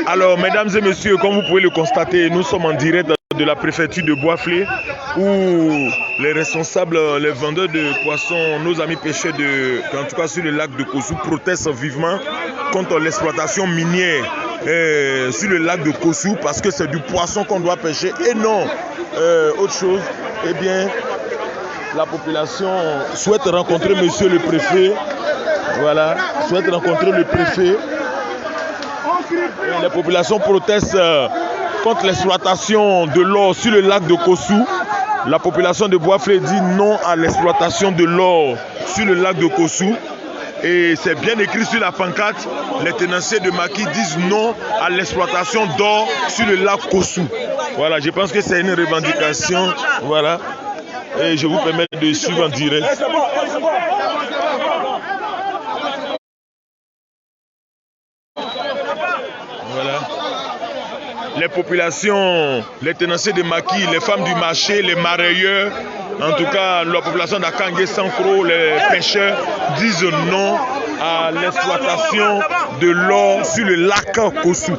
Alors, mesdames et messieurs, comme vous pouvez le constater, nous sommes en direct de la préfecture de Boisflé où les responsables, les vendeurs de poissons, nos amis pêcheurs en tout cas sur le lac de Kossou, protestent vivement contre l'exploitation minière sur le lac de Kossou parce que c'est du poisson qu'on doit pêcher et non autre chose. Eh bien, la population souhaite rencontrer monsieur le préfet. Voilà, souhaite rencontrer le préfet. Et les populations protestent contre l'exploitation de l'or sur le lac de Kossou. La population de Boisflé dit non à l'exploitation de l'or sur le lac de Kossou. Et c'est bien écrit sur la pancarte. Les tenanciers de maquis disent non à l'exploitation d'or sur le lac Kossou. Voilà, je pense que c'est une revendication. Voilà. Et je vous permets de suivre en direct. Voilà. Les populations, les tenanciers de maquis, les femmes du marché, les marailleurs, en tout cas la population d'Akangé Sankro, les pêcheurs disent non à l'exploitation de l'or sur le lac Kossou.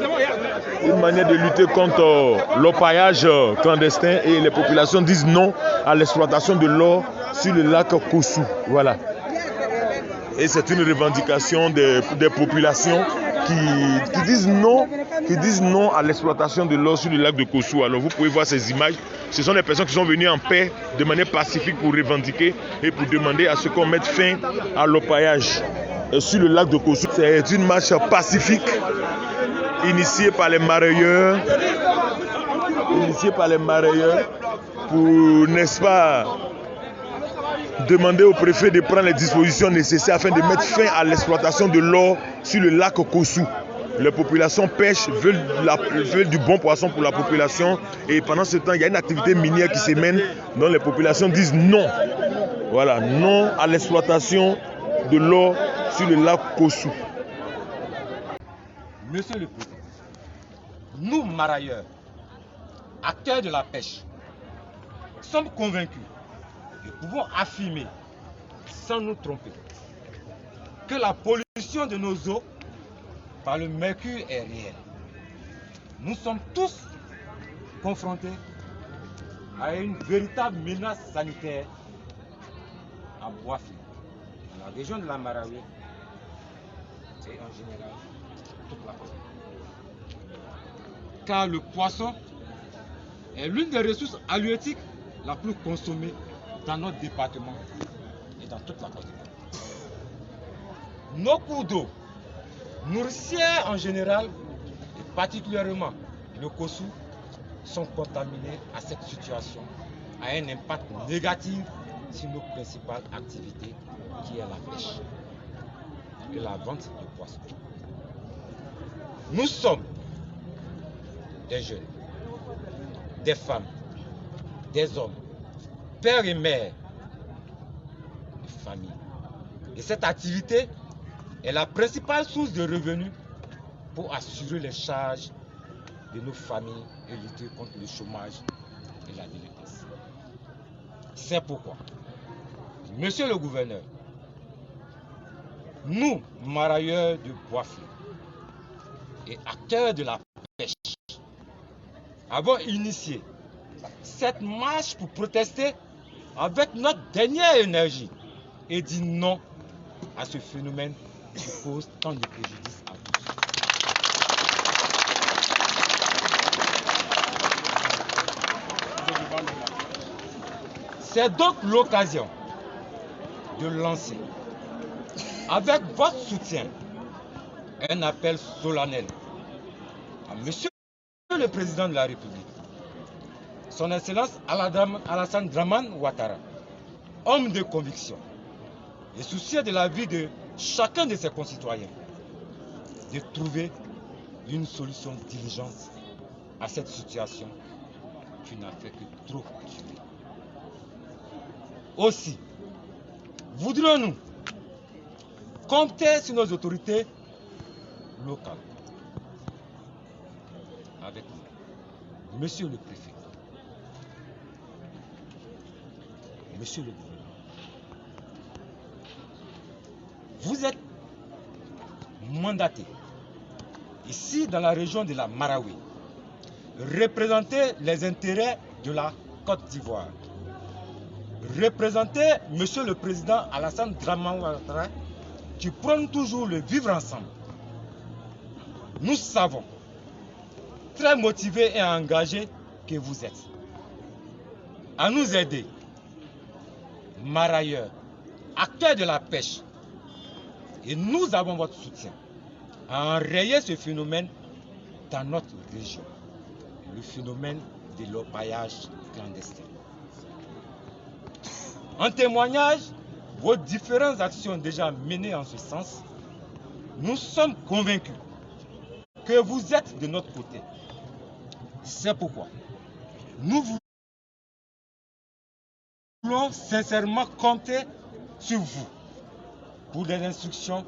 Une manière de lutter contre l'orpaillage clandestin et les populations disent non à l'exploitation de l'or sur le lac Kossou. Voilà. Et c'est une revendication des populations qui disent non à l'exploitation de l'or sur le lac de Kossou. Alors vous pouvez voir ces images. Ce sont des personnes qui sont venues en paix de manière pacifique pour revendiquer et pour demander à ce qu'on mette fin à l'orpaillage sur le lac de Kossou. C'est une marche pacifique initiée par les marailleurs. Pour, n'est-ce pas, demander au préfet de prendre les dispositions nécessaires afin de mettre fin à l'exploitation de l'or sur le lac Kossou. Les populations pêchent, veulent du bon poisson pour la population et pendant ce temps, il y a une activité minière qui se mène dont les populations disent non. Voilà, non à l'exploitation de l'or sur le lac Kossou. Monsieur le président, nous marailleurs, acteurs de la pêche, sommes convaincus et pouvons affirmer, sans nous tromper, que la pollution de nos eaux par le mercure est réelle. Nous sommes tous confrontés à une véritable menace sanitaire à Boisflé, dans la région de la Marawe et en général toute la côte. Car le poisson est l'une des ressources halieutiques la plus consommée dans notre département et dans toute la côte. Nos cours d'eau, nourricières en général, et particulièrement le Kossou, sont contaminés à cette situation, a un impact négatif sur nos principales activités, qui est la pêche et la vente de poissons. Nous sommes des jeunes, des femmes, des hommes, pères et mères de famille. Et cette activité est la principale source de revenus pour assurer les charges de nos familles et lutter contre le chômage et la délinquance. C'est pourquoi, monsieur le gouverneur, nous, marailleurs de Boisflé et acteurs de la pêche, avons initié cette marche pour protester avec notre dernière énergie et dire non à ce phénomène qui cause tant de préjudice à tous. C'est donc l'occasion de lancer, avec votre soutien, un appel solennel à Monsieur le Président de la République, Son Excellence Alassane Dramane Ouattara, homme de conviction et soucieux de la vie de chacun de ses concitoyens, de trouver une solution diligente à cette situation qui n'a fait que trop durer. Aussi, voudrions-nous compter sur nos autorités locales, avec nous, Monsieur le Préfet, Monsieur le Gouverneur. Vous êtes mandaté ici dans la région de la Marawi, représenter les intérêts de la Côte d'Ivoire, représenter Monsieur le Président Alassane Dramane Ouattara qui prône toujours le vivre ensemble. Nous savons, très motivés et engagés que vous êtes, à nous aider, marailleurs, acteurs de la pêche, et nous avons votre soutien à enrayer ce phénomène dans notre région, le phénomène de l'orpaillage clandestin. En témoignage, vos différentes actions déjà menées en ce sens, nous sommes convaincus que vous êtes de notre côté. C'est pourquoi nous voulons sincèrement compter sur vous pour les instructions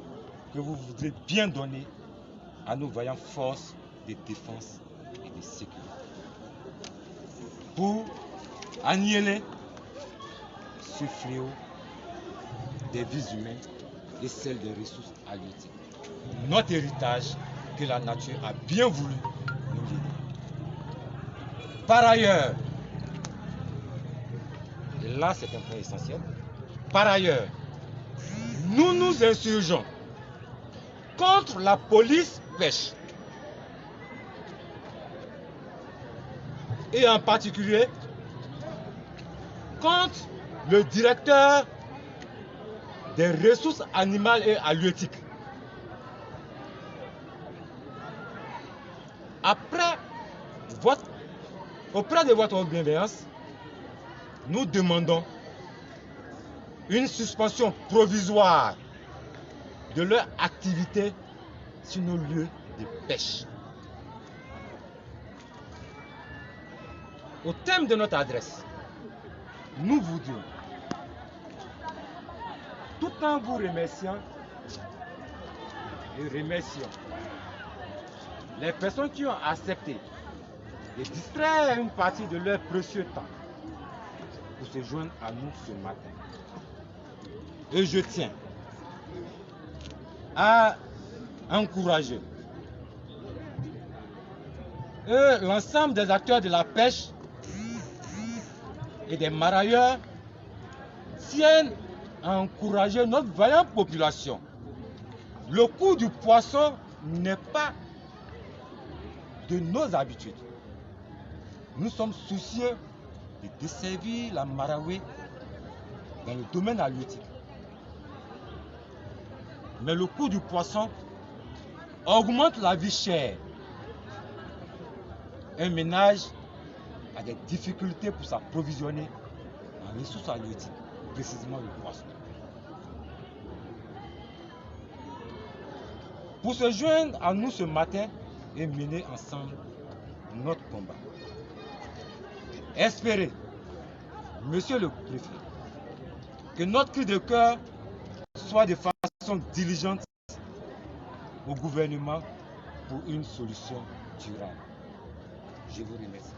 que vous voudrez bien donner à nos vaillantes forces de défense et de sécurité pour annihiler ce fléau des vies humaines et celle des ressources halieutiques. Notre héritage que la nature a bien voulu nous léguer. Par ailleurs, et là c'est un point essentiel, par ailleurs, nous nous insurgeons contre la police pêche et en particulier contre le directeur des ressources animales et halieutiques. Auprès de votre bienveillance, nous demandons une suspension provisoire de leur activité sur nos lieux de pêche. Au thème de notre adresse, nous vous disons, tout en vous remerciant et remercions les personnes qui ont accepté de distraire une partie de leur précieux temps pour se joindre à nous ce matin. Et je tiens à encourager l'ensemble des acteurs de la pêche et des marailleurs tiennent à encourager notre vaillante population. Le coût du poisson n'est pas de nos habitudes. Nous sommes soucieux de desservir la Marawi dans le domaine halieutique. Mais le coût du poisson augmente la vie chère. Un ménage a des difficultés pour s'approvisionner en ressources halieutiques, précisément le poisson. Pour se joindre à nous ce matin et mener ensemble notre combat. Espérez, Monsieur le Préfet, que notre cri de cœur soit de façon diligente au gouvernement pour une solution durable. Je vous remercie.